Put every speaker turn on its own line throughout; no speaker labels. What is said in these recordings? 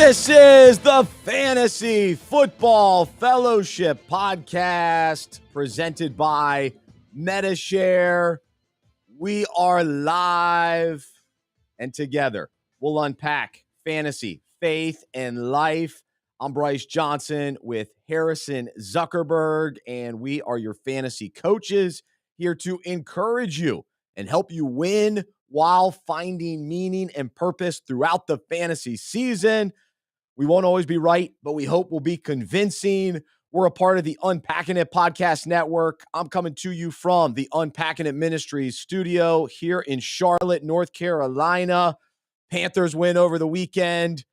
This is the Fantasy Football Fellowship Podcast presented by Medi-Share. We are live and together we'll unpack fantasy, faith, and life. I'm Bryce Johnson with Harrison Zuckerberg, and we are your fantasy coaches here to encourage you and help you win while finding meaning and purpose throughout the fantasy season. We won't always be right, but we hope we'll be convincing. We're a part of the Unpacking It Podcast Network. I'm coming to you from the Unpacking It Ministries studio here in Charlotte, North Carolina. Panthers win over the weekend.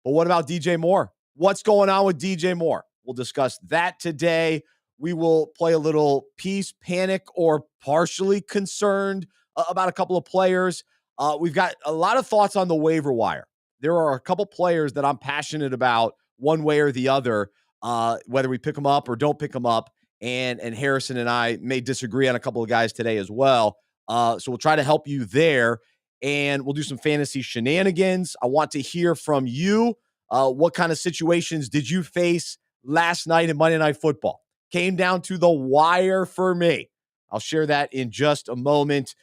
But what about DJ Moore? What's going on with DJ Moore? We'll discuss that today. We will play a little peace, panic, or partially concerned about a couple of players. We've got a lot of thoughts on the waiver wire. There are a couple players that I'm passionate about one way or the other, whether we pick them up or don't pick them up. And Harrison and I may disagree on a couple of guys today as well. So we'll try to help you there. And we'll do some fantasy shenanigans. I want to hear from you. What kind of situations did you face last night in Monday Night Football? Came down to the wire for me. I'll share that in just a moment.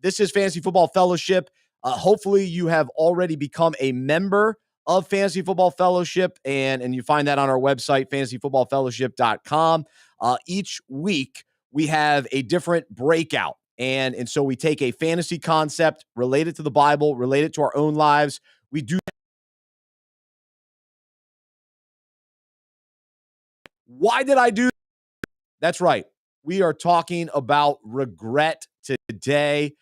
This is Fantasy Football Fellowship. Hopefully you have already become a member of Fantasy Football Fellowship, and you find that on our website, fantasyfootballfellowship.com. Each week we have a different breakout, and so we take a fantasy concept related to the Bible, related to our own lives. We do. Why did I do that? That's right. We are talking about regret today.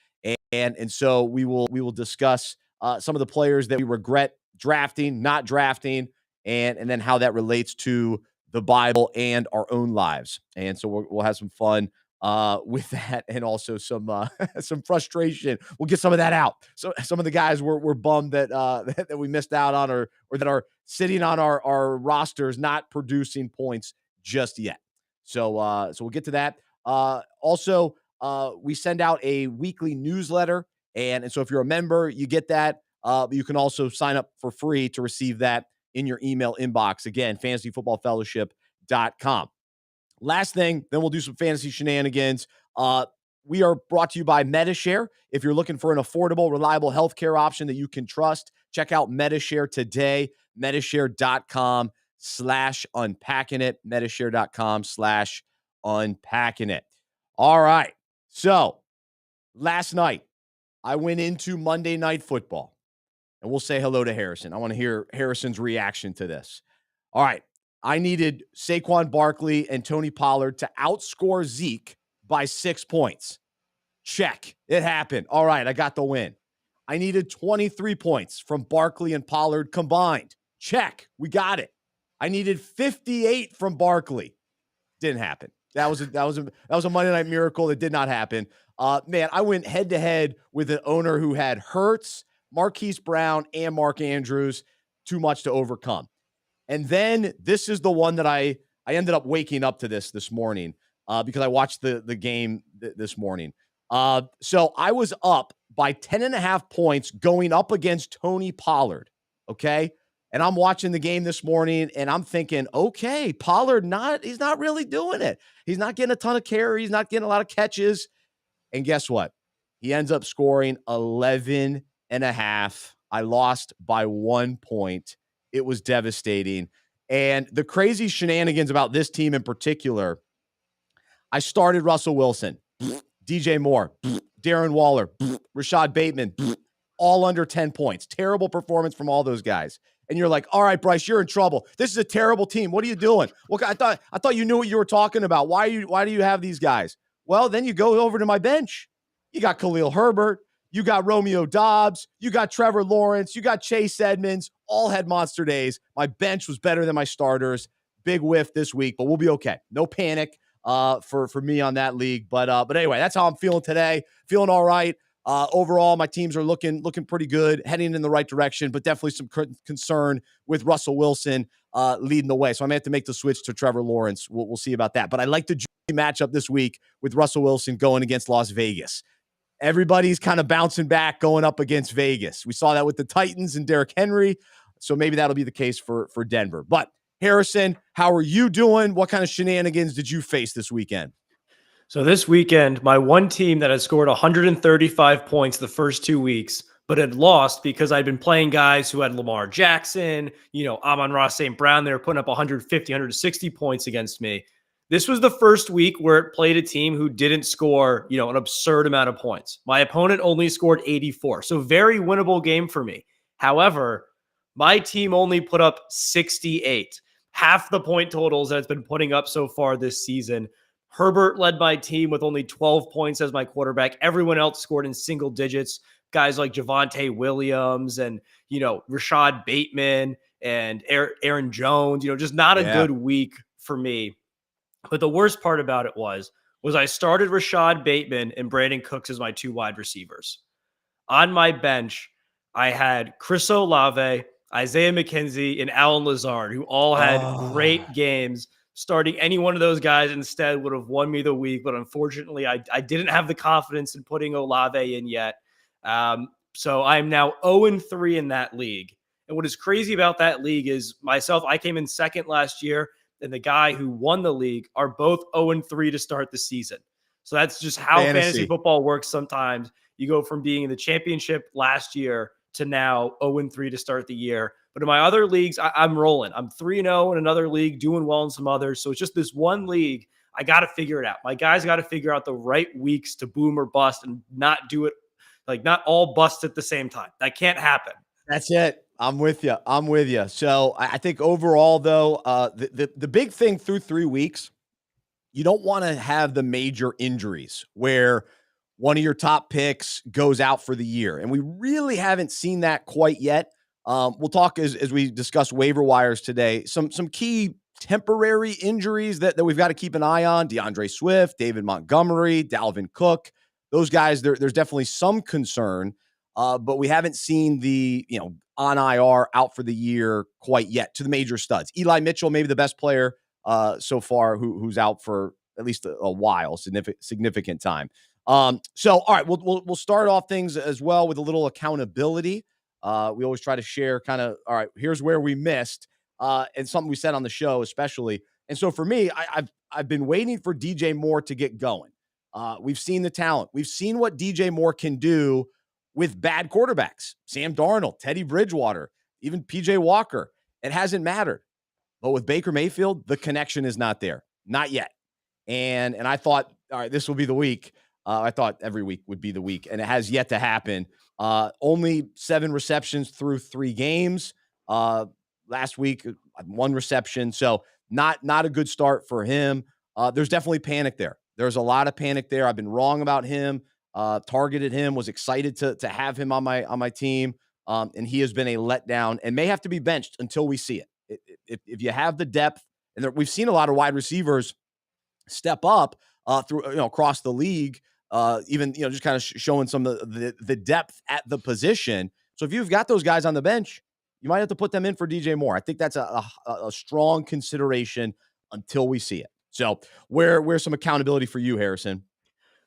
And so we will discuss some of the players that we regret drafting, not drafting, and then how that relates to the Bible and our own lives. And so we'll have some fun with that, and also some frustration. We'll get some of that out. So some of the guys were bummed that that we missed out on, or that are sitting on our rosters not producing points just yet. So we'll get to that. Also. We send out a weekly newsletter, and so if you're a member, you get that. But you can also sign up for free to receive that in your email inbox. Again, fantasyfootballfellowship.com. Last thing, then we'll do some fantasy shenanigans. We are brought to you by Medi-Share. If you're looking for an affordable, reliable healthcare option that you can trust, check out Medi-Share today. Medishare.com/unpackingit. Medishare.com/unpackingit. All right. So last night I went into Monday Night Football, and we'll say hello to Harrison. I want to hear Harrison's reaction to this. All right. I needed Saquon Barkley and Tony Pollard to outscore Zeke by 6 points. Check. It happened. All right. I got the win. I needed 23 points from Barkley and Pollard combined. Check. We got it. I needed 58 from Barkley. Didn't happen. That was a Monday Night Miracle. It did not happen. Man, I went head to head with an owner who had Hurts, Marquise Brown, and Mark Andrews. Too much to overcome. And then this is the one that I ended up waking up to this morning because I watched the game this morning. So I was up by 10.5 points going up against Tony Pollard. Okay. And I'm watching the game this morning, and I'm thinking, okay, Pollard, he's not really doing it. He's not getting a ton of carries. He's not getting a lot of catches. And guess what? He ends up scoring 11.5. I lost by 1 point. It was devastating. And the crazy shenanigans about this team in particular, I started Russell Wilson, DJ Moore, Darren Waller, Rashad Bateman, all under 10 points. Terrible performance from all those guys. And you're like, all right, Bryce, you're in trouble. This is a terrible team. What are you doing? Well, I thought you knew what you were talking about. Why do you have these guys? Well, then you go over to my bench. You got Khalil Herbert. You got Romeo Doubs. You got Trevor Lawrence. You got Chase Edmonds. All had monster days. My bench was better than my starters. Big whiff this week, but we'll be okay. No panic for me on that league. But anyway, that's how I'm feeling today. Feeling all right. Overall, my teams are looking pretty good, heading in the right direction, but definitely some concern with Russell Wilson leading the way. So I may have to make the switch to Trevor Lawrence. We'll see about that. But I like the matchup this week with Russell Wilson going against Las Vegas. Everybody's kind of bouncing back going up against Vegas. We saw that with the Titans and Derrick Henry. So maybe that'll be the case for Denver. But Harrison, how are you doing? What kind of shenanigans did you face this weekend?
So this weekend, my one team that had scored 135 points the first 2 weeks, but had lost because I'd been playing guys who had Lamar Jackson, Amon-Ra St. Brown. They were putting up 150, 160 points against me. This was the first week where it played a team who didn't score, an absurd amount of points. My opponent only scored 84. So very winnable game for me. However, my team only put up 68, half the point totals that it's been putting up so far this season. Herbert led my team with only 12 points as my quarterback. Everyone else scored in single digits. Guys like Javonte Williams and, Rashad Bateman and Aaron Jones, just not a good week for me. But the worst part about it was I started Rashad Bateman and Brandon Cooks as my 2 wide receivers. On my bench, I had Chris Olave, Isaiah McKenzie, and Alan Lazard, who all had great games. Starting any one of those guys instead would have won me the week, but unfortunately, I didn't have the confidence in putting Olave in yet. So I'm now 0-3 in that league. And what is crazy about that league is myself, I came in second last year, and the guy who won the league are both 0-3 to start the season. So that's just how fantasy football works sometimes. You go from being in the championship last year to now 0-3 to start the year. But in my other leagues, I'm rolling. I'm 3-0 in another league, doing well in some others. So it's just this one league. I got to figure it out. My guys got to figure out the right weeks to boom or bust and not do it, not all bust at the same time. That can't happen.
That's it. I'm with you. So I think overall, though, the big thing through 3 weeks, you don't want to have the major injuries where one of your top picks goes out for the year. And we really haven't seen that quite yet. We'll talk as we discuss waiver wires today, some key temporary injuries that we've got to keep an eye on. DeAndre Swift, David Montgomery, Dalvin Cook, those guys, there's definitely some concern, but we haven't seen the, on IR out for the year quite yet to the major studs. Eli Mitchell, maybe the best player so far who's out for at least a while, significant time. So, all right, we'll start off things as well with a little accountability. We always try to share kind of, all right, here's where we missed, and something we said on the show, especially. And so for me, I've been waiting for DJ Moore to get going. We've seen the talent. We've seen what DJ Moore can do with bad quarterbacks. Sam Darnold, Teddy Bridgewater, even PJ Walker. It hasn't mattered. But with Baker Mayfield, the connection is not there. Not yet. And I thought, all right, this will be the week. I thought every week would be the week, and it has yet to happen. Only 7 receptions through 3 games. Last week, 1 reception. So not a good start for him. There's definitely panic there. There's a lot of panic there. I've been wrong about him. Targeted him, was excited to have him on my team. And he has been a letdown and may have to be benched until we see it. If you have the depth, and we've seen a lot of wide receivers step up through across the league, even just kind of showing some of the depth at the position. So if you've got those guys on the bench, you might have to put them in for DJ Moore. I think that's a strong consideration until we see it. So where's some accountability for you, Harrison?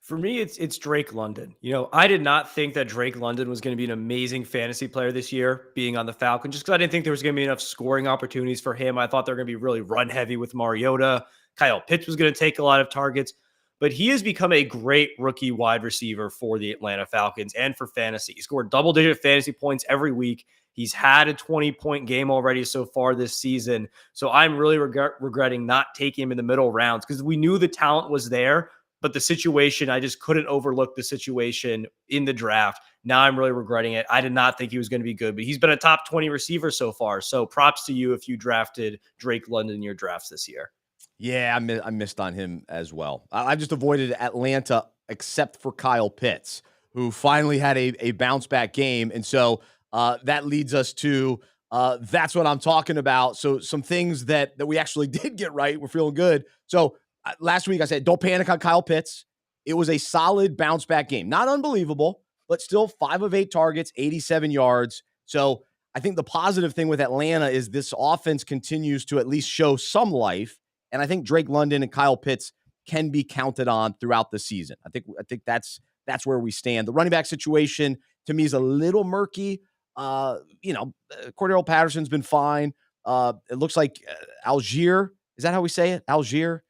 For me, it's Drake London. I did not think that Drake London was going to be an amazing fantasy player this year, being on the Falcons, just because I didn't think there was going to be enough scoring opportunities for him. I thought they were going to be really run heavy with Mariota. Kyle Pitts was going to take a lot of targets, but he has become a great rookie wide receiver for the Atlanta Falcons and for fantasy. He scored double-digit fantasy points every week. He's had a 20-point game already so far this season. So I'm really regretting not taking him in the middle rounds because we knew the talent was there, but the situation, I just couldn't overlook the situation in the draft. Now I'm really regretting it. I did not think he was going to be good, but he's been a top 20 receiver so far. So props to you if you drafted Drake London in your drafts this year.
Yeah, I missed on him as well. I just avoided Atlanta except for Kyle Pitts, who finally had a bounce back game. And so that leads us to that's what I'm talking about. So some things that we actually did get right. We're feeling good. So last week I said, don't panic on Kyle Pitts. It was a solid bounce back game. Not unbelievable, but still 5 of 8 targets, 87 yards. So I think the positive thing with Atlanta is this offense continues to at least show some life. And I think Drake London and Kyle Pitts can be counted on throughout the season. I think that's where we stand. The running back situation to me is a little murky. Cordero Patterson's been fine. It looks like Algier, is that how we say it? Algier.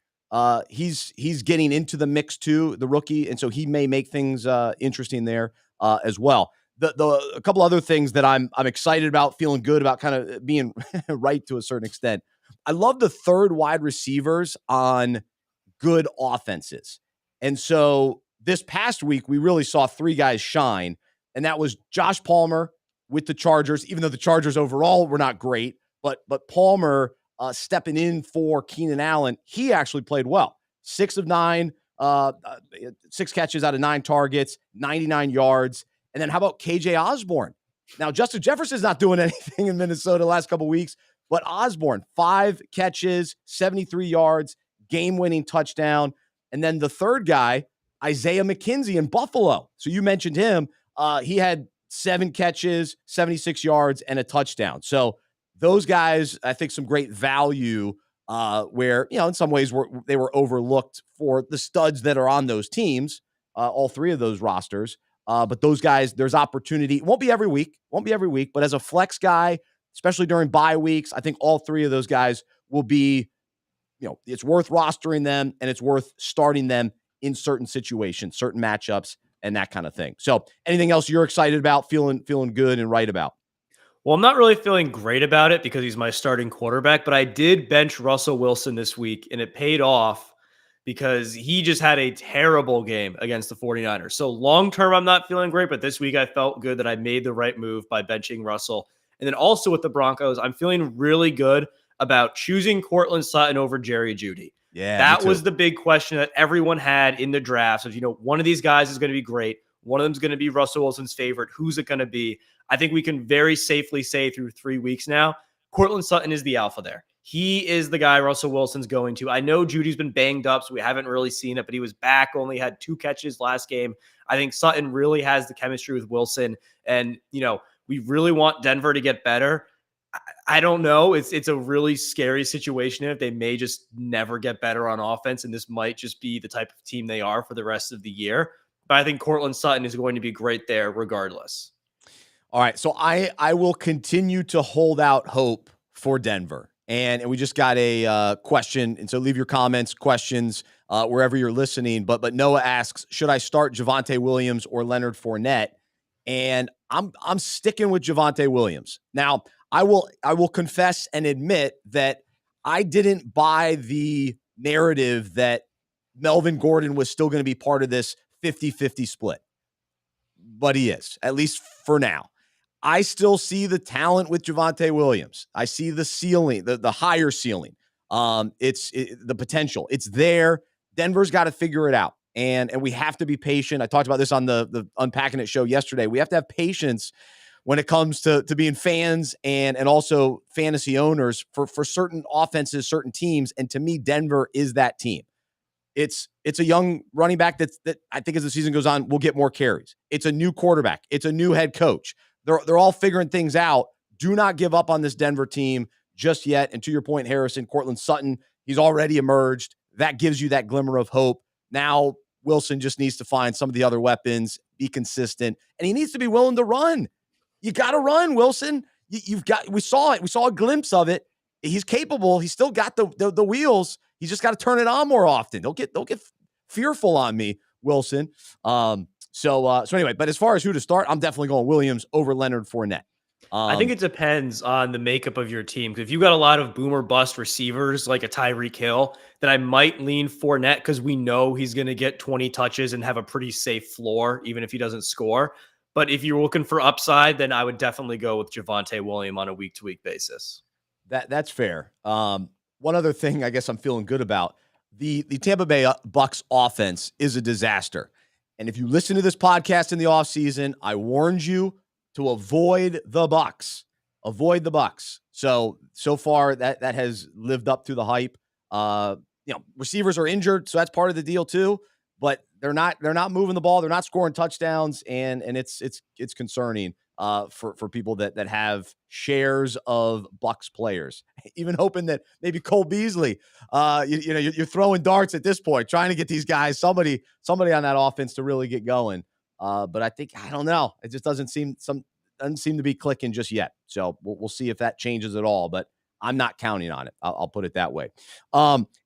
He's getting into the mix too, the rookie, and so he may make things interesting there as well. A couple other things that I'm excited about, feeling good about, kind of being right to a certain extent. I love the third wide receivers on good offenses. And so this past week, we really saw three guys shine, and that was Josh Palmer with the Chargers, even though the Chargers overall were not great, but Palmer stepping in for Keenan Allen, he actually played well. 6 of 9, 6 catches out of 9 targets, 99 yards. And then how about KJ Osborne? Now, Justin Jefferson's not doing anything in Minnesota the last couple of weeks, but Osborne, 5 catches, 73 yards, game-winning touchdown. And then the third guy, Isaiah McKenzie in Buffalo. So you mentioned him. He had 7 catches, 76 yards, and a touchdown. So those guys, I think, some great value where, in some ways they were overlooked for the studs that are on those teams, all 3 of those rosters. But those guys, there's opportunity. It won't be every week, but as a flex guy, especially during bye weeks, I think all 3 of those guys will be, it's worth rostering them, and it's worth starting them in certain situations, certain matchups, and that kind of thing. So anything else you're excited about, feeling good and right about?
Well, I'm not really feeling great about it because he's my starting quarterback, but I did bench Russell Wilson this week, and it paid off because he just had a terrible game against the 49ers. So long-term, I'm not feeling great, but this week I felt good that I made the right move by benching Russell. And then also with the Broncos, I'm feeling really good about choosing Cortland Sutton over Jerry Jeudy.
Yeah,
that was the big question that everyone had in the draft. So, one of these guys is going to be great. One of them is going to be Russell Wilson's favorite. Who's it going to be? I think we can very safely say through 3 weeks now, Cortland Sutton is the alpha there. He is the guy Russell Wilson's going to. I know Judy's been banged up, so we haven't really seen it, but he was back, only had 2 catches last game. I think Sutton really has the chemistry with Wilson, and, we really want Denver to get better. I don't know. It's a really scary situation if they may just never get better on offense, and this might just be the type of team they are for the rest of the year. But I think Cortland Sutton is going to be great there regardless.
All right, so I will continue to hold out hope for Denver. And we just got a question, and so leave your comments, questions, wherever you're listening. But Noah asks, should I start Javonte Williams or Leonard Fournette? And I'm sticking with Javonte Williams. Now, I will confess and admit that I didn't buy the narrative that Melvin Gordon was still going to be part of this 50-50 split. But he is, at least for now. I still see the talent with Javonte Williams. I see the ceiling, the higher ceiling. It's the potential. It's there. Denver's got to figure it out. And we have to be patient. I talked about this on the Unpacking It show yesterday. We have to have patience when it comes to being fans and also fantasy owners for certain offenses, certain teams. And to me, Denver is that team. It's a young running back that I think as the season goes on will get more carries. It's a new quarterback. It's a new head coach. They're all figuring things out. Do not give up on this Denver team just yet. And to your point, Harrison, Cortland Sutton, he's already emerged. That gives you that glimmer of hope. Now Wilson just needs to find some of the other weapons, be consistent, and he needs to be willing to run. You got to run, Wilson. We saw it. We saw a glimpse of it. He's capable. He's still got the wheels. He's just got to turn it on more often. Don't get fearful on me, Wilson. So anyway, but as far as who to start, I'm definitely going Williams over Leonard Fournette.
I think it depends on the makeup of your team. Because if you've got a lot of boom or bust receivers like a Tyreek Hill, then I might lean Fournette because we know he's going to get 20 touches and have a pretty safe floor, even if he doesn't score. But if you're looking for upside, then I would definitely go with Javonte Williams on a week-to-week basis.
That's fair. One other thing I guess I'm feeling good about, the Tampa Bay Bucs offense is a disaster. And if you listen to this podcast in the offseason, I warned you to avoid the Bucs. Avoid the Bucs. So far that has lived up to the hype. Receivers are injured, so that's part of the deal too. But they're not moving the ball. They're not scoring touchdowns, and it's concerning for people that have shares of Bucs players. Even hoping that maybe Cole Beasley, you're throwing darts at this point, trying to get these guys, somebody on that offense to really get going. But I don't know. It just doesn't seem doesn't seem to be clicking just yet. So we'll see if that changes at all, but I'm not counting on it. I'll put it that way.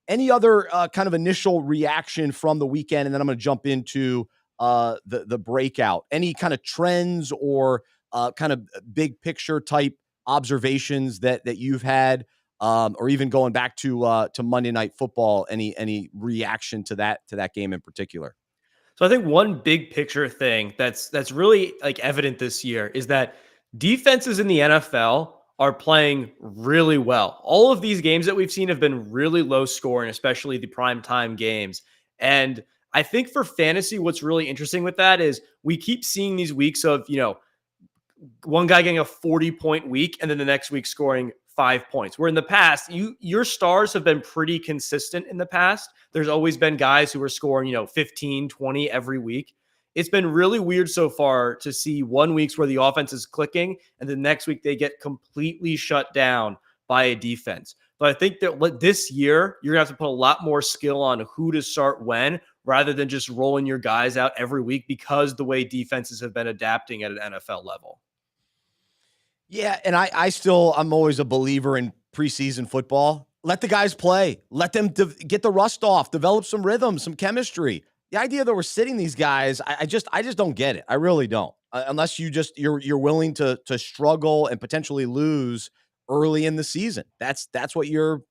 Any other kind of initial reaction from the weekend? And then I'm going to jump into the breakout. Any kind of trends or kind of big picture type observations that you've had, or even going back to Monday Night Football? Any reaction to that game in particular?
So I think one big picture thing that's really like evident this year is that defenses in the NFL are playing really well. All of these games that we've seen have been really low scoring, especially the primetime games. And I think for fantasy, what's really interesting with that is we keep seeing these weeks of, one guy getting a 40-point week and then the next week scoring 5 points. Where in the past, your stars have been pretty consistent in the past. There's always been guys who are scoring, 15, 20 every week. It's been really weird so far to see 1 week where the offense is clicking and the next week they get completely shut down by a defense. But I think that this year, you're going to have to put a lot more skill on who to start when, rather than just rolling your guys out every week because the way defenses have been adapting at an NFL level.
Yeah, and I'm always a believer in preseason football. Let the guys play. Let them get the rust off, develop some rhythm, some chemistry. The idea that we're sitting these guys, I just don't get it. I really don't. Unless you're willing to struggle and potentially lose early in the season. That's what you're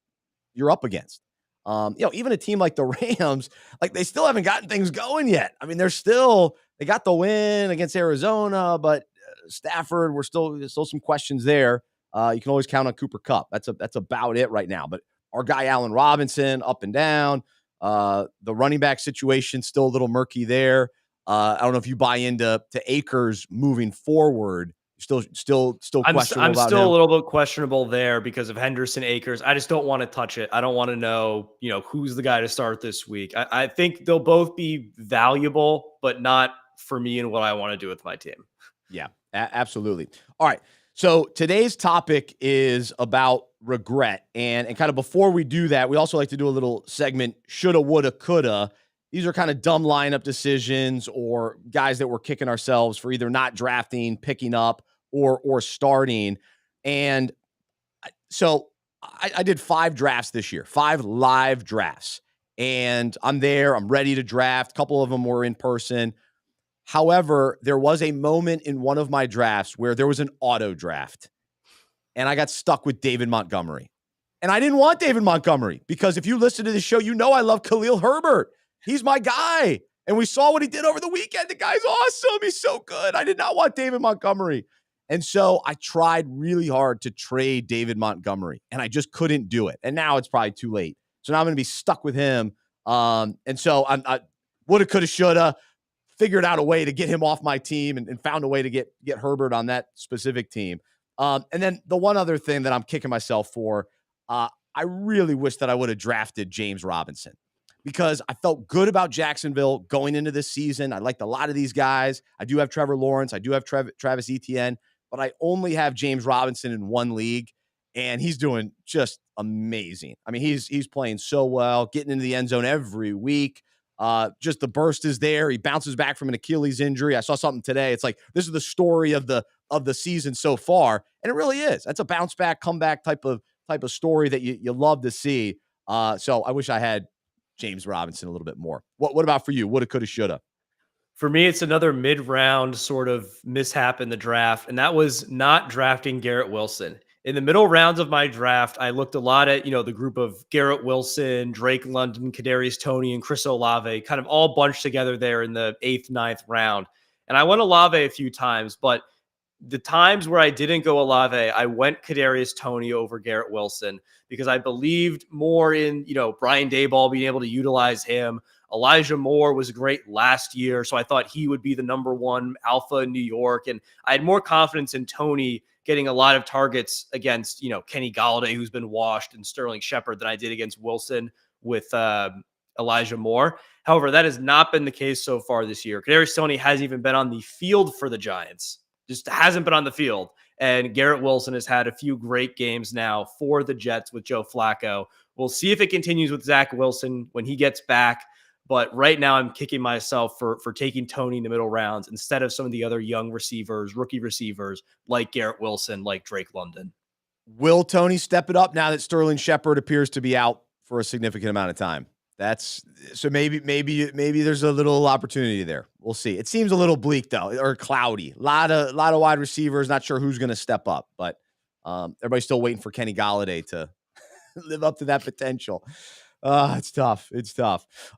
up against. Even a team like the Rams, like they still haven't gotten things going yet. I mean, they got the win against Arizona, but Stafford, we're still some questions there. You can always count on Cooper Kupp. That's about it right now. But our guy Allen Robinson, up and down. The running back situation still a little murky there. I don't know if you buy into Akers moving forward. Still questionable.
I'm still a little bit questionable there because of Henderson, Akers. I just don't want to touch it. I don't want to know, who's the guy to start this week. I think they'll both be valuable, but not for me and what I want to do with my team.
Yeah, absolutely. All right. So today's topic is about regret. And kind of before we do that, we also like to do a little segment, shoulda, woulda, coulda. These are kind of dumb lineup decisions or guys that we're kicking ourselves for either not drafting, picking up, or starting. And so I did 5 drafts this year, 5 live drafts. And I'm there. I'm ready to draft. A couple of them were in person. However, there was a moment in one of my drafts where there was an auto draft, and I got stuck with David Montgomery. And I didn't want David Montgomery because if you listen to the show, I love Khalil Herbert. He's my guy. And we saw what he did over the weekend. The guy's awesome. He's so good. I did not want David Montgomery. And so I tried really hard to trade David Montgomery, and I just couldn't do it. And now it's probably too late. So now I'm going to be stuck with him. And so I woulda, coulda, shoulda. Figured out a way to get him off my team and found a way to get Herbert on that specific team. And then the one other thing that I'm kicking myself for, I really wish that I would have drafted James Robinson because I felt good about Jacksonville going into this season. I liked a lot of these guys. I do have Trevor Lawrence. I do have Travis Etienne, but I only have James Robinson in one league, and he's doing just amazing. I mean, he's playing so well, getting into the end zone every week. Just the burst is there. He bounces back from an Achilles injury. I saw something today. It's like, this is the story of the season so far. And it really is. That's a bounce back, comeback type of story that you love to see. So I wish I had James Robinson a little bit more. What about for you? Woulda, coulda, shoulda.
For me, it's another mid-round sort of mishap in the draft, and that was not drafting Garrett Wilson. In the middle rounds of my draft, I looked a lot at, the group of Garrett Wilson, Drake London, Kadarius Toney, and Chris Olave, kind of all bunched together there in the 8th, 9th round. And I went Olave a few times, but the times where I didn't go Olave, I went Kadarius Toney over Garrett Wilson because I believed more in, Brian Daboll being able to utilize him. Elijah Moore was great last year, so I thought he would be the number 1 alpha in New York. And I had more confidence in Toney getting a lot of targets against, Kenny Golladay, who's been washed, and Sterling Shepard than I did against Wilson with Elijah Moore. However, that has not been the case so far this year. Kadarius Toney hasn't even been on the field for the Giants. Just hasn't been on the field. And Garrett Wilson has had a few great games now for the Jets with Joe Flacco. We'll see if it continues with Zach Wilson when he gets back. But right now I'm kicking myself for taking Tony in the middle rounds instead of some of the other young receivers, rookie receivers like Garrett Wilson, like Drake London.
Will Tony step it up now that Sterling Shepard appears to be out for a significant amount of time? Maybe there's a little opportunity there. We'll see. It seems a little bleak though, or cloudy. A lot of wide receivers. Not sure who's going to step up, but everybody's still waiting for Kenny Golladay to live up to that potential. It's tough.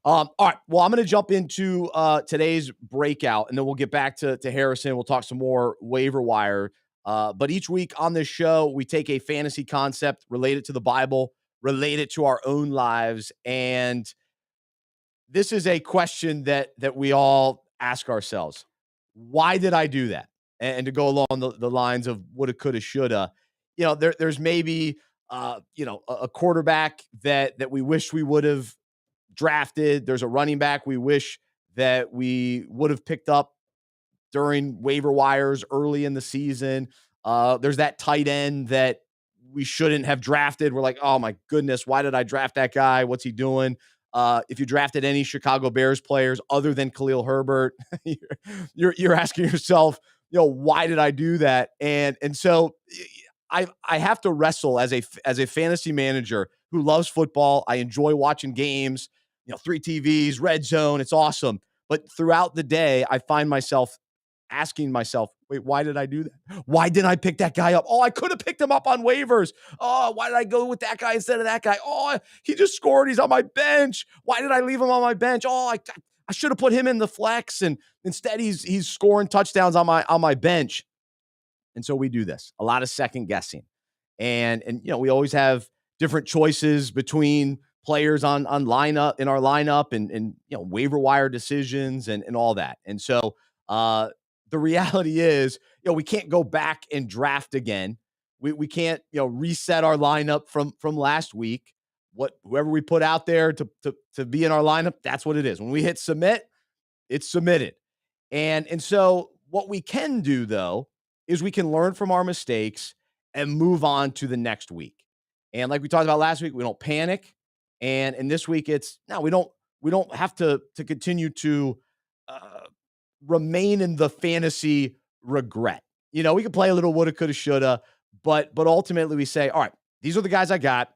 All right. Well, I'm going to jump into today's breakout, and then we'll get back to Harrison. We'll talk some more waiver wire. But each week on this show, we take a fantasy concept related to the Bible, related to our own lives. And this is a question that we all ask ourselves. Why did I do that? And to go along the lines of woulda, coulda, shoulda, there's maybe a quarterback that we wish we would have drafted. There's a running back we wish that we would have picked up during waiver wires early in the season. There's that tight end that we shouldn't have drafted. We're like, oh my goodness, why did I draft that guy? What's he doing? If you drafted any Chicago Bears players other than Khalil Herbert, you're asking yourself, why did I do that? And so I have to wrestle as a fantasy manager who loves football. I enjoy watching games, 3 TVs, red zone. It's awesome. But throughout the day, I find myself asking myself, wait, why did I do that? Why didn't I pick that guy up? Oh, I could have picked him up on waivers. Oh, why did I go with that guy instead of that guy? Oh, he just scored. He's on my bench. Why did I leave him on my bench? Oh, I should have put him in the flex, and instead he's scoring touchdowns on my bench. And so we do this, a lot of second guessing. And we always have different choices between players on lineup in our lineup and waiver wire decisions and all that. And so the reality is, we can't go back and draft again. We can't, reset our lineup from last week. Whoever we put out there to be in our lineup, that's what it is. When we hit submit, it's submitted. And so what we can do though is we can learn from our mistakes and move on to the next week. And like we talked about last week, we don't panic. And this week we don't have to continue to remain in the fantasy regret. We can play a little woulda, coulda, shoulda, but ultimately we say, all right, these are the guys I got.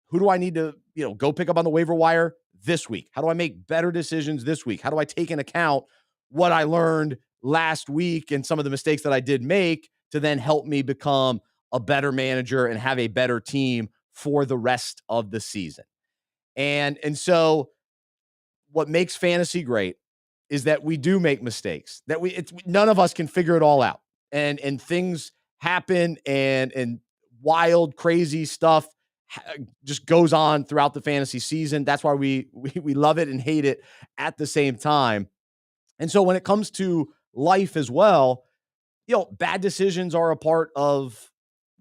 Who do I need to, go pick up on the waiver wire this week? How do I make better decisions this week? How do I take into account what I learned last week and some of the mistakes that I did make to then help me become a better manager and have a better team for the rest of the season? And so what makes fantasy great is that we do make mistakes, that none of us can figure it all out. And things happen and wild, crazy stuff just goes on throughout the fantasy season. That's why we love it and hate it at the same time. And so when it comes to life as well, bad decisions are a part of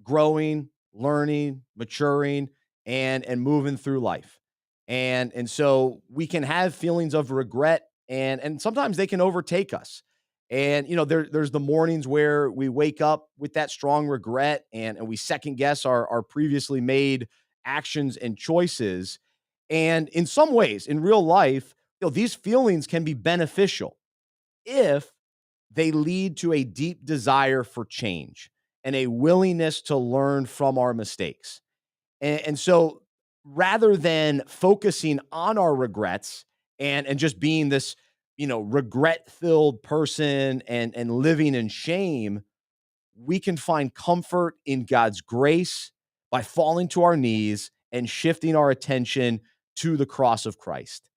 growing, learning, maturing, and moving through life. And so we can have feelings of regret and sometimes they can overtake us. And, there's the mornings where we wake up with that strong regret and we second guess our previously made actions and choices. And in some ways, in real life, these feelings can be beneficial if they lead to a deep desire for change and a willingness to learn from our mistakes. And so rather than focusing on our regrets and just being this, regret-filled person and living in shame, we can find comfort in God's grace by falling to our knees and shifting our attention to the cross of Christ.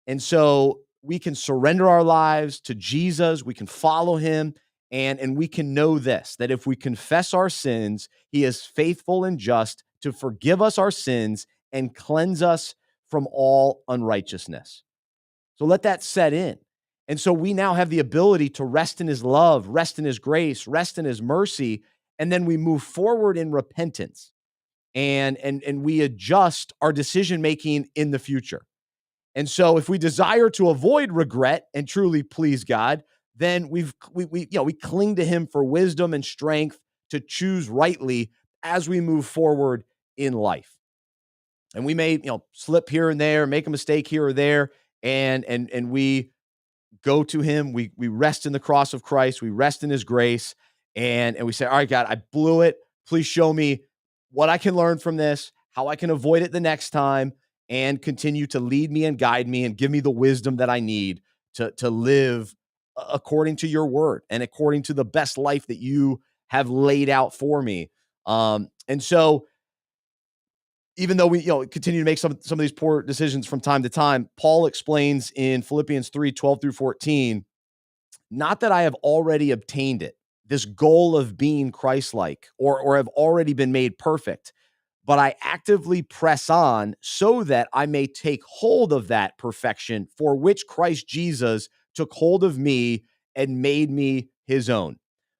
And so we can surrender our lives to Jesus, we can follow him, and we can know this, that if we confess our sins, he is faithful and just to forgive us our sins and cleanse us from all unrighteousness. So let that set in. And so we now have the ability to rest in his love, rest in his grace, rest in his mercy, and then we move forward in repentance and we adjust our decision-making in the future. And so if we desire to avoid regret and truly please God, then we cling to him for wisdom and strength to choose rightly as we move forward in life. And we may, slip here and there, make a mistake here or there. and we go to him. We rest in the cross of Christ. We rest in his grace. And we say, all right, God, I blew it. Please show me what I can learn from this, how I can avoid it the next time, and continue to lead me and guide me and give me the wisdom that I need to live according to your word and according to the best life that you have laid out for me. And so even though we continue to make some of these poor decisions from time to time, Paul explains in Philippians 3:12-14, not that I have already obtained it, this goal of being Christ-like, or have already been made perfect, but I actively press on so that I may take hold of that perfection for which Christ Jesus took hold of me and made me his own.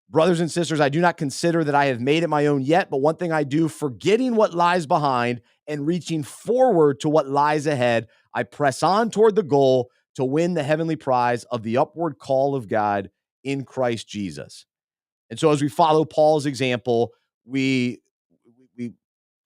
Brothers and sisters, I do not consider that I have made it my own yet, but one thing I do, forgetting what lies behind and reaching forward to what lies ahead, I press on toward the goal to win the heavenly prize of the upward call of God in Christ Jesus. And so as we follow Paul's example, we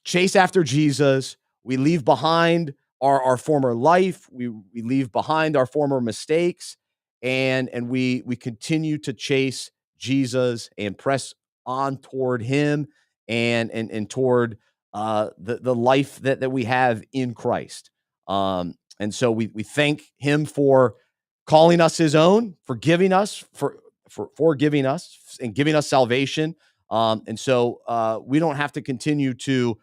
chase after Jesus. We leave behind our former life. We leave behind our former mistakes, and we continue to chase Jesus and press on toward him and toward the life that we have in Christ. And so we thank him for calling us his own, for giving us, for giving us and giving us salvation. And so we don't have to continue to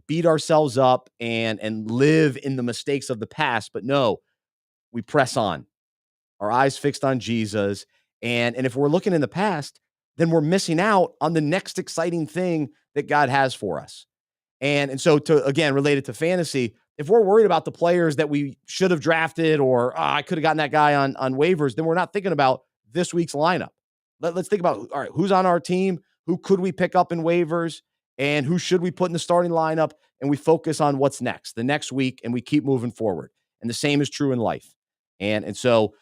beat ourselves up and live in the mistakes of the past, but no, we press on, our eyes fixed on Jesus. And if we're looking in the past, then we're missing out on the next exciting thing that God has for us. And so to, again, relate it to fantasy, if we're worried about the players that we should have drafted, or I could have gotten that guy on waivers, then we're not thinking about this week's lineup. Let's think about, all right, who's on our team? Who could we pick up in waivers? And who should we put in the starting lineup? And we focus on what's next, the next week, and we keep moving forward. And the same is true in life. And so,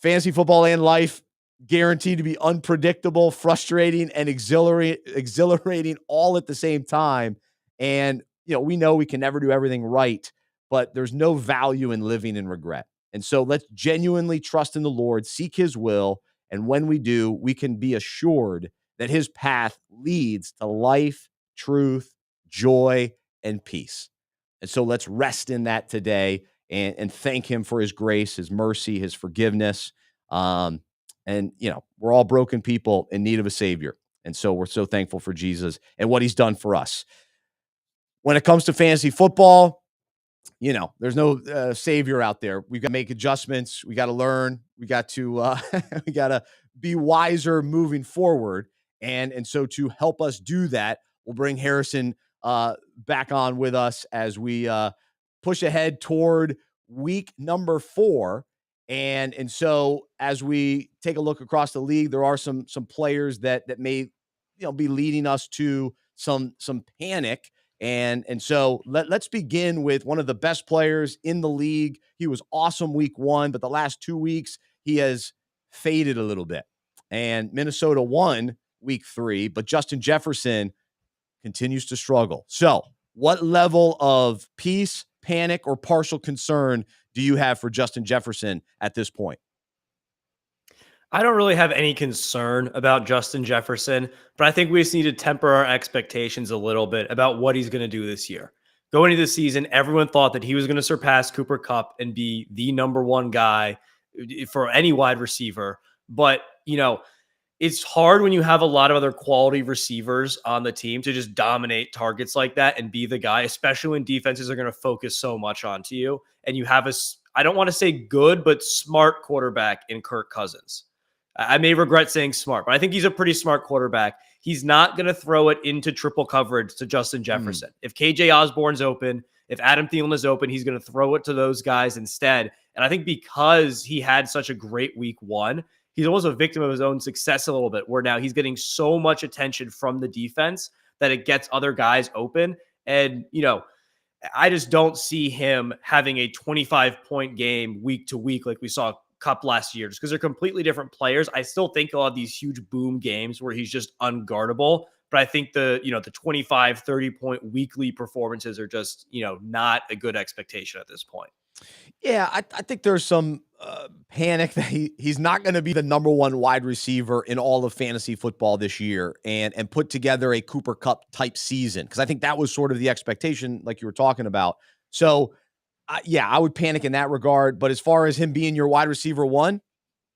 fantasy football and life guaranteed to be unpredictable, frustrating, and exhilarating all at the same time. And, we know we can never do everything right, but there's no value in living in regret. And so let's genuinely trust in the Lord, seek his will. And when we do, we can be assured that his path leads to life, truth, joy, and peace. And so let's rest in that today and thank him for his grace, his mercy, his forgiveness. And, we're all broken people in need of a savior. And so we're so thankful for Jesus and what he's done for us. When it comes to fantasy football, there's no savior out there. We've got to make adjustments. We got to learn. We got to we got to be wiser moving forward. And so to help us do that, we'll bring Harrison back on with us as we push ahead toward week number 4. And so as we take a look across the league, there are some players that may be leading us to some panic. And so let's begin with one of the best players in the league. He was awesome week 1, but the last 2 weeks he has faded a little bit. And Minnesota won week 3, but Justin Jefferson continues to struggle. So what level of peace, panic, or partial concern do you have for Justin Jefferson at this point?
I don't really have any concern about Justin Jefferson, but I think we just need to temper our expectations a little bit about what he's going to do this year. Going into the season, everyone thought that he was going to surpass Cooper Kupp and be the number 1 guy for any wide receiver. But, it's hard when you have a lot of other quality receivers on the team to just dominate targets like that and be the guy, especially when defenses are going to focus so much onto you. And you have I don't want to say good, but smart quarterback in Kirk Cousins. I may regret saying smart, but I think he's a pretty smart quarterback. He's not going to throw it into triple coverage to Justin Jefferson. If KJ Osborne's open, if Adam Thielen is open, he's going to throw it to those guys instead. And I think because he had such a great week 1, he's almost a victim of his own success a little bit, where now he's getting so much attention from the defense that it gets other guys open. And, I just don't see him having a 25-point game week to week like we saw Kupp last year, just because they're completely different players. I still think he'll have these huge boom games where he's just unguardable, but I think the 25, 30-point weekly performances are just, not a good expectation at this point.
Yeah, I think there's some panic that he's not going to be the number one wide receiver in all of fantasy football this year and put together a Cooper Cup type season, because I think that was sort of the expectation, like you were talking about. So, yeah, I would panic in that regard. But as far as him being your wide receiver one,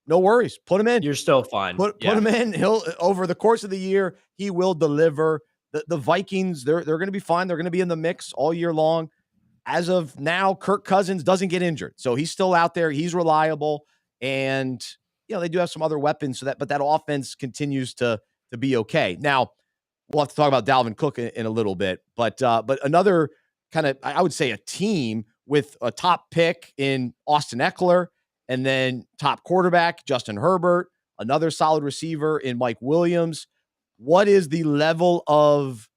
no worries. Put him in.
You're still fine.
Put him in. He'll, over the course of the year, he will deliver. The Vikings, they're going to be fine. They're going to be in the mix all year long. As of now, Kirk Cousins doesn't get injured, so he's still out there. He's reliable, and they do have some other weapons. But that offense continues to be okay. Now, we'll have to talk about Dalvin Cook in a little bit, but another kind of, I would say, a team with a top pick in Austin Eckler, and then top quarterback Justin Herbert, another solid receiver in Mike Williams. What is the level of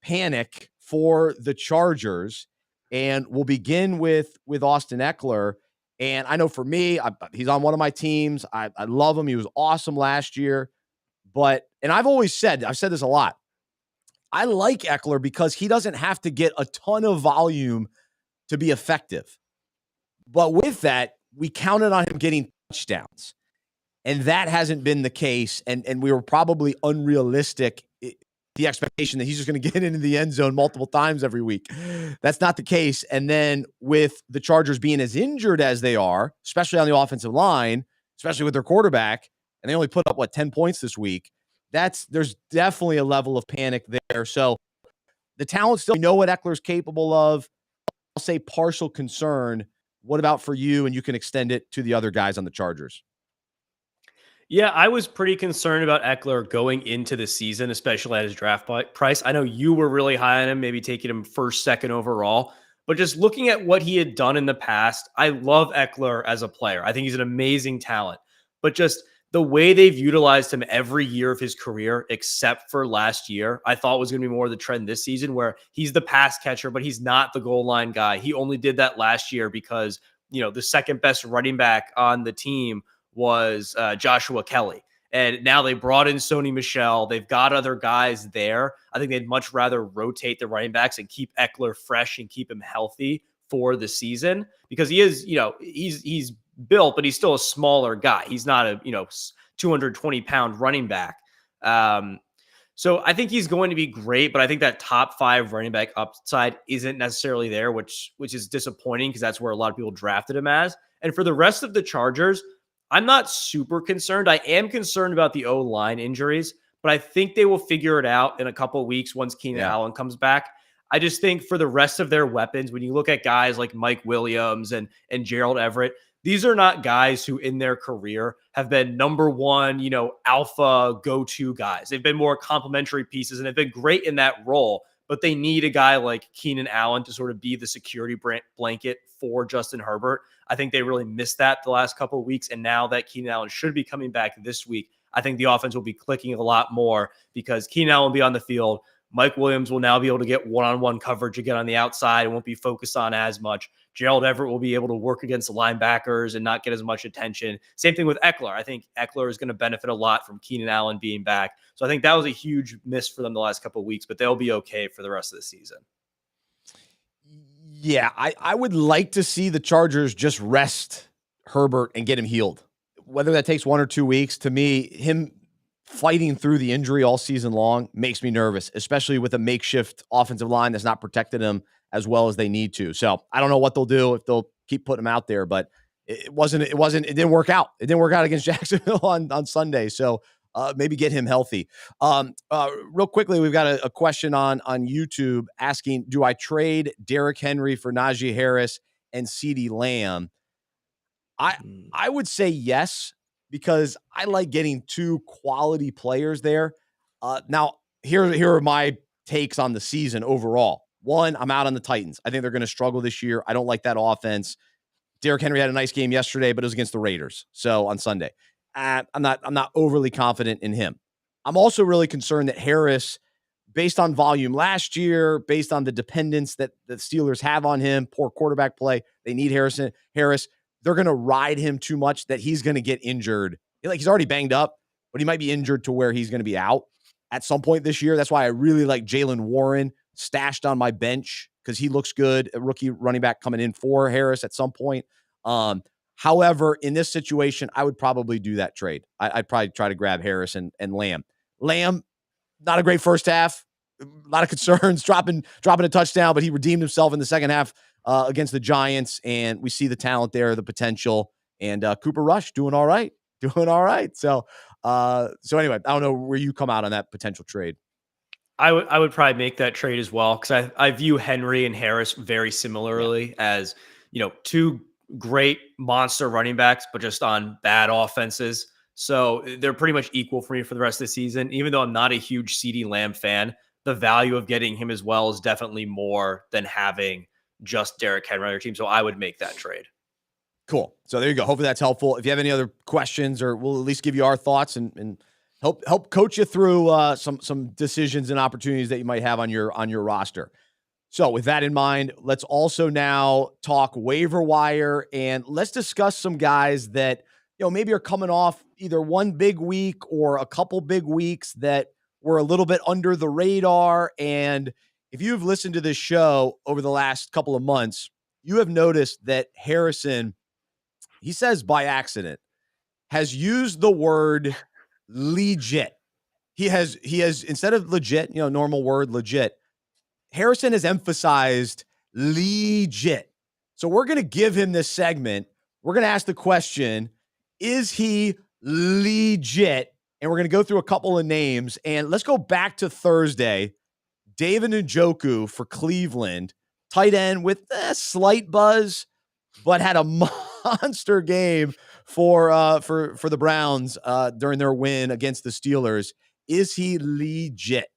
panic for the Chargers? And we'll begin with Austin Eckler. And I know for me, he's on one of my teams. I love him. He was awesome last year. And I've said this a lot. I like Eckler because he doesn't have to get a ton of volume to be effective. But with that, we counted on him getting touchdowns. And that hasn't been the case. And we were probably unrealistic, the expectation that he's just going to get into the end zone multiple times every week. That's not the case. And then with the Chargers being as injured as they are, especially on the offensive line, especially with their quarterback, and they only put up, 10 points this week, there's definitely a level of panic there. So the talent still, know what Eckler's capable of. I'll say partial concern. What about for you? And you can extend it to the other guys on the Chargers.
Yeah, I was pretty concerned about Eckler going into the season, especially at his draft price. I know you were really high on him, maybe taking him first, second overall. But just looking at what he had done in the past, I love Eckler as a player. I think he's an amazing talent. But just the way they've utilized him every year of his career, except for last year, I thought was going to be more the trend this season, where he's the pass catcher, but he's not the goal line guy. He only did that last year because, the second best running back on the team was Joshua Kelly. And now they brought in Sony Michel. They've got other guys there. I think they'd much rather rotate the running backs and keep Eckler fresh and keep him healthy for the season, because he is, he's built, but he's still a smaller guy. He's not a, 220-pound running back. So I think he's going to be great, but I think that top 5 running back upside isn't necessarily there, which is disappointing, because that's where a lot of people drafted him as. And for the rest of the Chargers, I'm not super concerned. I am concerned about the O-line injuries, but I think they will figure it out in a couple of weeks once Keenan Allen comes back. I just think for the rest of their weapons, when you look at guys like Mike Williams and Gerald Everett, these are not guys who in their career have been number one, alpha go-to guys. They've been more complementary pieces, and they've been great in that role, but they need a guy like Keenan Allen to sort of be the security blanket for Justin Herbert. I think they really missed that the last couple of weeks, and now that Keenan Allen should be coming back this week, I think the offense will be clicking a lot more, because Keenan Allen will be on the field. Mike Williams will now be able to get one-on-one coverage again on the outside and won't be focused on as much. Gerald Everett will be able to work against the linebackers and not get as much attention. Same thing with Eckler. I think Eckler is going to benefit a lot from Keenan Allen being back. So I think that was a huge miss for them the last couple of weeks, but they'll be okay for the rest of the season.
Yeah, I would like to see the Chargers just rest Herbert and get him healed. Whether that takes 1 or 2 weeks, to me, him fighting through the injury all season long makes me nervous, especially with a makeshift offensive line that's not protected him as well as they need to. So I don't know what they'll do, if they'll keep putting him out there, but it didn't work out. It didn't work out against Jacksonville on Sunday. So maybe get him healthy. Real quickly, we've got a question on YouTube asking, do I trade Derrick Henry for Najee Harris and CeeDee Lamb? I would say yes, because I like getting 2 quality players there. Now, here are my takes on the season overall. One, I'm out on the Titans. I think they're going to struggle this year. I don't like that offense. Derrick Henry had a nice game yesterday, but it was against the Raiders. So on Sunday, I'm not overly confident in him. I'm also really concerned that Harris, based on volume last year, based on the dependence that the Steelers have on him, poor quarterback play, they need Harris. They're going to ride him too much that he's going to get injured. He's already banged up, but he might be injured to where he's going to be out at some point this year. That's why I really like Jaylen Warren stashed on my bench because he looks good, a rookie running back coming in for Harris at some point. However, in this situation, I would probably do that trade. I'd probably try to grab Harris and Lamb. Lamb, not a great first half. A lot of concerns, dropping a touchdown, but he redeemed himself in the second half against the Giants, and we see the talent there, the potential, and Cooper Rush doing all right. So anyway, I don't know where you come out on that potential trade.
I would probably make that trade as well, because I view Henry and Harris very similarly as, two great monster running backs, but just on bad offenses. So they're pretty much equal for me for the rest of the season. Even though I'm not a huge CeeDee Lamb fan, the value of getting him as well is definitely more than having just Derrick Henry on your team. So I would make that trade.
Cool. So there you go. Hopefully that's helpful. If you have any other questions, or we'll at least give you our thoughts and help coach you through some decisions and opportunities that you might have on your roster. So with that in mind, let's also now talk waiver wire, and let's discuss some guys that, maybe are coming off either one big week or a couple big weeks that were a little bit under the radar. And if you've listened to this show over the last couple of months, you have noticed that Harrison, he says by accident, has used the word legit. He has instead of legit, normal word legit, Harrison has emphasized legit. So we're going to give him this segment. We're going to ask the question, is he legit? And we're going to go through a couple of names. And let's go back to Thursday. David Njoku for Cleveland, tight end with a slight buzz, but had a monster game for the Browns during their win against the Steelers. Is he legit?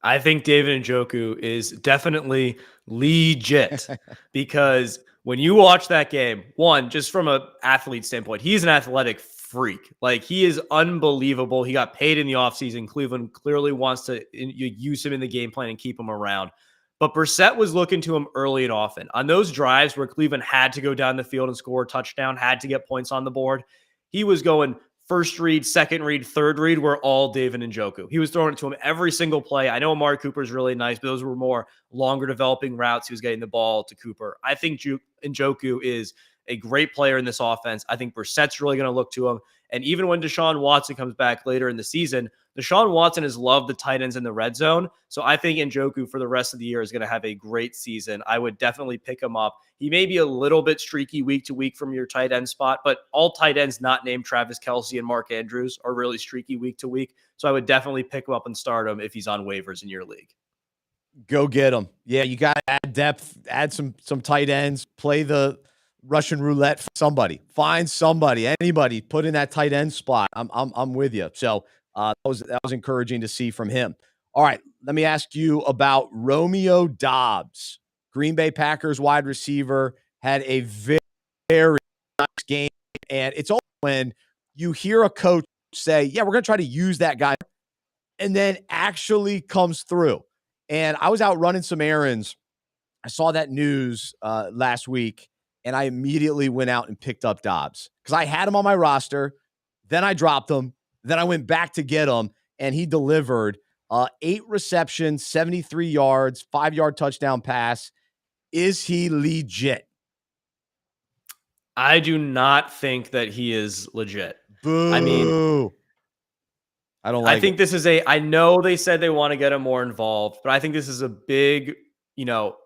I think David Njoku is definitely legit because when you watch that game, one, just from an athlete standpoint, he's an athletic freak. Like, he is unbelievable. He got paid in the offseason. Cleveland clearly wants to use him in the game plan and keep him around. But Brissett was looking to him early and often. On those drives where Cleveland had to go down the field and score a touchdown, had to get points on the board, he was going first read, second read, third read were all David Njoku. He was throwing it to him every single play. I know Amari Cooper is really nice, but those were more longer developing routes. He was getting the ball to Cooper. I think Njoku is a great player in this offense. I think Brissett's really going to look to him. And even when Deshaun Watson comes back later in the season, Deshaun Watson has loved the tight ends in the red zone. So I think Njoku for the rest of the year is going to have a great season. I would definitely pick him up. He may be a little bit streaky week to week from your tight end spot, but all tight ends not named Travis Kelce and Mark Andrews are really streaky week to week. So I would definitely pick him up and start him if he's on waivers in your league.
Go get him. Yeah, you got to add depth, add some tight ends, play the Russian roulette for somebody. Find somebody, anybody, put in that tight end spot. I'm with you. So that was encouraging to see from him. All right, let me ask you about Romeo Doubs. Green Bay Packers wide receiver, had a very, very nice game. And it's only when you hear a coach say, yeah, we're going to try to use that guy, and then actually comes through. And I was out running some errands. I saw that news last week, and I immediately went out and picked up Doubs because I had him on my roster. Then I dropped him. Then I went back to get him, and he delivered 8 receptions, 73 yards, 5-yard touchdown pass. Is he legit?
I do not think that he is legit.
Boo.
I mean,
I don't like
I think this is I know they said they want to get him more involved, but I think this is a big,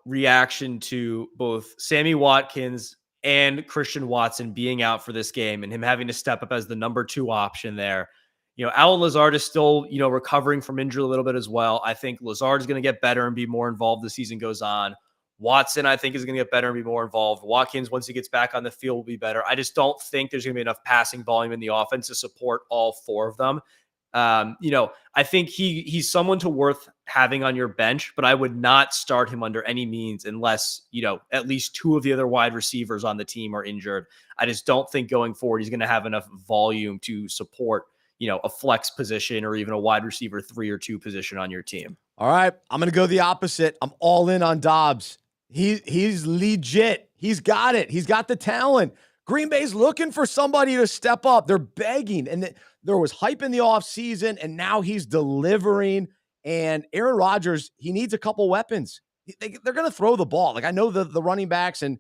reaction to both Sammy Watkins and Christian Watson being out for this game and him having to step up as the number 2 option there. Allen Lazard is still, recovering from injury a little bit as well. I think Lazard is going to get better and be more involved as the season goes on. Watson, I think, is going to get better and be more involved. Watkins, once he gets back on the field, will be better. I just don't think there's going to be enough passing volume in the offense to support all 4 of them. I think he's someone worth having on your bench, but I would not start him under any means unless, at least 2 of the other wide receivers on the team are injured. I just don't think going forward he's going to have enough volume to support, a flex position or even a wide receiver 3 or 2 position on your team.
All right, I'm going to go the opposite. I'm all in on Doubs. He's legit. He's got it. He's got the talent. Green Bay's looking for somebody to step up. They're begging. And there was hype in the offseason, and now he's delivering. And Aaron Rodgers, he needs a couple weapons. They're going to throw the ball. Like, I know the running backs, and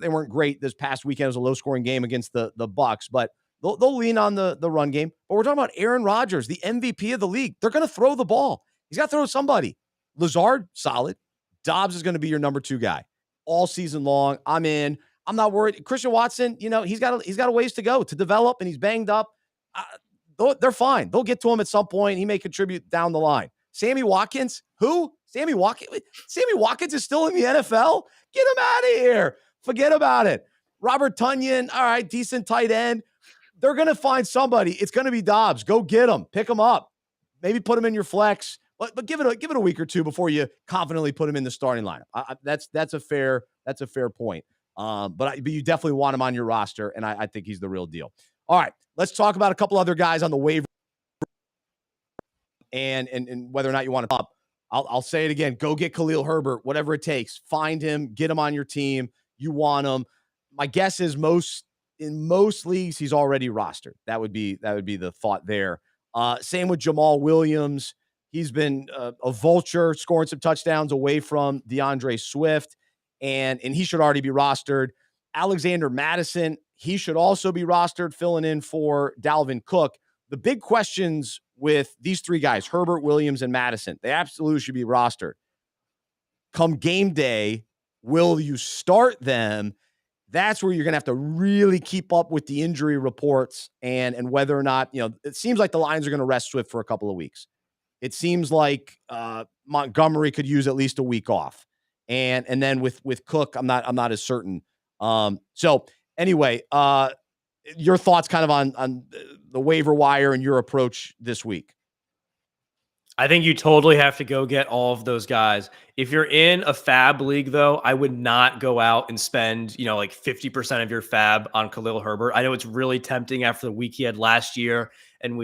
they weren't great this past weekend. It was a low-scoring game against the Bucs, but they'll lean on the run game. But we're talking about Aaron Rodgers, the MVP of the league. They're going to throw the ball. He's got to throw somebody. Lazard, solid. Dobbs is going to be your number 2 guy all season long. I'm in. I'm not worried. Christian Watson, he's got a ways to go to develop, and he's banged up. They're fine. They'll get to him at some point. He may contribute down the line. Sammy Watkins, who? Sammy Watkins is still in the NFL? Get him out of here. Forget about it. Robert Tonyan, all right, decent tight end. They're going to find somebody. It's going to be Dobbs. Go get him. Pick him up. Maybe put him in your flex. But give it a week or two before you confidently put him in the starting lineup. That's a fair point. But you definitely want him on your roster, and I think he's the real deal. All right, let's talk about a couple other guys on the waiver and whether or not you want to up. I'll say it again. Go get Khalil Herbert, whatever it takes. Find him, get him on your team. You want him. My guess is in most leagues he's already rostered. That would be the thought there. Same with Jamal Williams. He's been a vulture, scoring some touchdowns away from DeAndre Swift, and he should already be rostered. Alexander Mattison, he should also be rostered, filling in for Dalvin Cook. The big questions with these 3 guys, Herbert, Williams, and Mattison, they absolutely should be rostered. Come game day, will you start them? That's where you're going to have to really keep up with the injury reports and whether or not, it seems like the Lions are going to rest Swift for a couple of weeks. It seems like Montgomery could use at least a week off. And then with Cook, I'm not as certain. So anyway, your thoughts kind of on the waiver wire and your approach this week.
I think you totally have to go get all of those guys. If you're in a fab league, though, I would not go out and spend, like 50% of your fab on Khalil Herbert. I know it's really tempting after the week he had last year and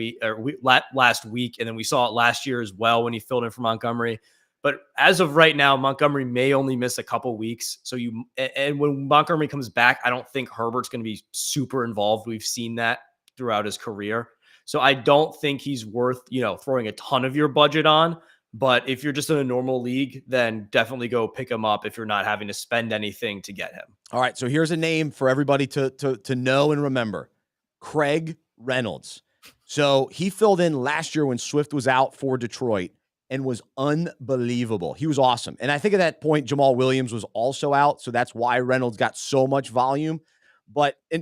last week, and then we saw it last year as well when he filled in for Montgomery. But as of right now, Montgomery may only miss a couple weeks. So and when Montgomery comes back, I don't think Herbert's going to be super involved. We've seen that throughout his career. So I don't think he's worth, throwing a ton of your budget on. But if you're just in a normal league, then definitely go pick him up if you're not having to spend anything to get him.
All right, so here's a name for everybody to know and remember. Craig Reynolds. So he filled in last year when Swift was out for Detroit and was unbelievable. He was awesome. And I think at that point, Jamal Williams was also out, so that's why Reynolds got so much volume.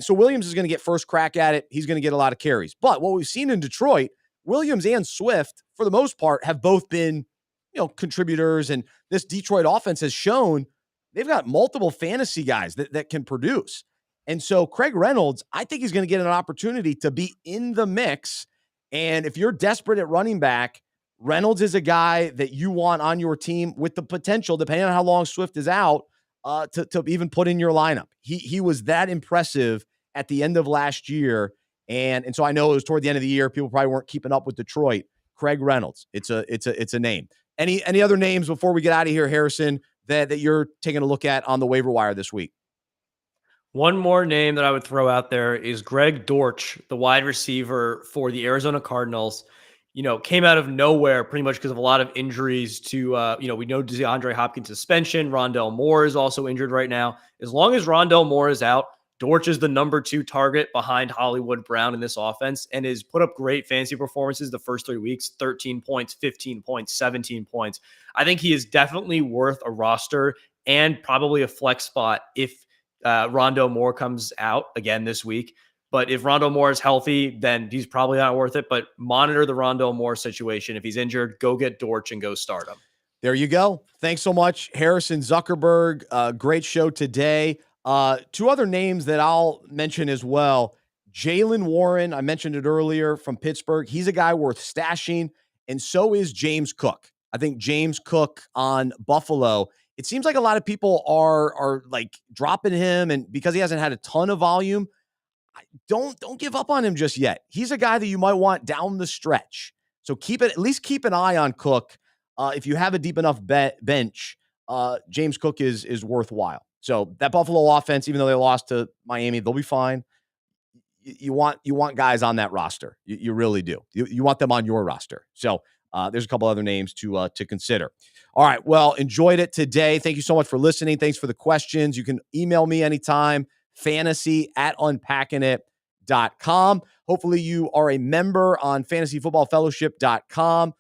So Williams is going to get first crack at it. He's going to get a lot of carries. But what we've seen in Detroit, Williams and Swift, for the most part, have both been, contributors. And this Detroit offense has shown they've got multiple fantasy guys that can produce. And so Craig Reynolds, I think he's going to get an opportunity to be in the mix. And if you're desperate at running back, Reynolds is a guy that you want on your team with the potential, depending on how long Swift is out, to even put in your lineup. He was that impressive at the end of last year. And so I know it was toward the end of the year. People probably weren't keeping up with Detroit. Craig Reynolds. It's a name. Any other names before we get out of here, Harrison, that you're taking a look at on the waiver wire this week?
One more name that I would throw out there is Greg Dortch, the wide receiver for the Arizona Cardinals. Came out of nowhere pretty much because of a lot of injuries to, we know DeAndre Hopkins suspension. Rondell Moore is also injured right now. As long as Rondell Moore is out, Dortch is the number 2 target behind Hollywood Brown in this offense and has put up great fantasy performances the first 3 weeks, 13 points, 15 points, 17 points. I think he is definitely worth a roster and probably a flex spot if Rondell Moore comes out again this week. But if Rondell Moore is healthy, then he's probably not worth it. But monitor the Rondell Moore situation. If he's injured, go get Dortch and go start him.
There you go. Thanks so much, Harrison Zuckerberg. Great show today. 2 other names that I'll mention as well. Jaylen Warren, I mentioned it earlier, from Pittsburgh. He's a guy worth stashing, and so is James Cook. I think James Cook on Buffalo, it seems like a lot of people are like dropping him, and because he hasn't had a ton of volume, don't give up on him just yet. He's a guy that you might want down the stretch. So at least keep an eye on Cook. If you have a deep enough bench, James Cook is worthwhile. So that Buffalo offense, even though they lost to Miami, they'll be fine. You want guys on that roster. You really do. You want them on your roster. So there's a couple other names to consider. All right. Well, enjoyed it today. Thank you so much for listening. Thanks for the questions. You can email me anytime, fantasy@unpackingit.com. Hopefully you are a member on fantasyfootballfellowship.com.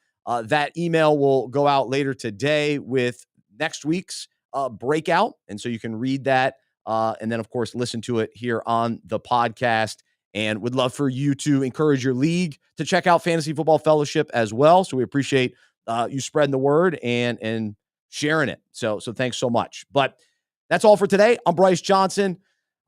That email will go out later today with next week's breakout. And so you can read that and then, of course, listen to it here on the podcast. And would love for you to encourage your league to check out Fantasy Football Fellowship as well. So we appreciate you spreading the word and sharing it. So thanks so much. But that's all for today. I'm Bryce Johnson.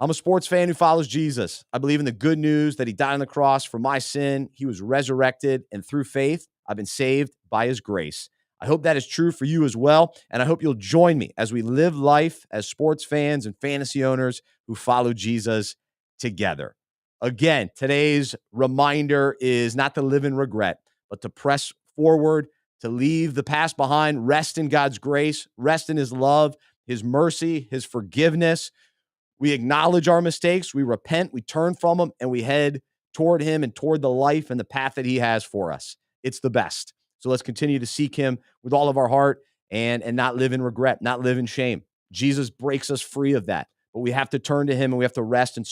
I'm a sports fan who follows Jesus. I believe in the good news that he died on the cross for my sin. He was resurrected, and through faith, I've been saved by his grace. I hope that is true for you as well, and I hope you'll join me as we live life as sports fans and fantasy owners who follow Jesus together. Again, today's reminder is not to live in regret, but to press forward, to leave the past behind, rest in God's grace, rest in his love, his mercy, his forgiveness. We acknowledge our mistakes, we repent, we turn from them, and we head toward him and toward the life and the path that he has for us. It's the best. So let's continue to seek him with all of our heart and not live in regret, not live in shame. Jesus breaks us free of that. But we have to turn to him and we have to rest in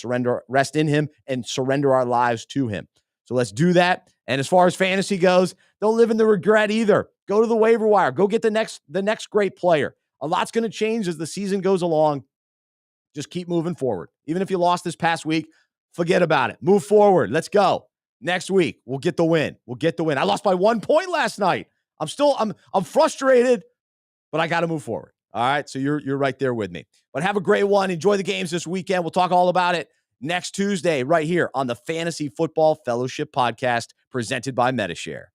him and surrender our lives to him. So let's do that. And as far as fantasy goes, don't live in the regret either. Go to the waiver wire. Go get the next great player. A lot's going to change as the season goes along. Just keep moving forward. Even if you lost this past week, forget about it. Move forward. Let's go. Next week, we'll get the win. I lost by 1 point last night. I'm frustrated, but I got to move forward. All right. So you're right there with me. But have a great one. Enjoy the games this weekend. We'll talk all about it next Tuesday right here on the Fantasy Football Fellowship Podcast presented by Medi-Share.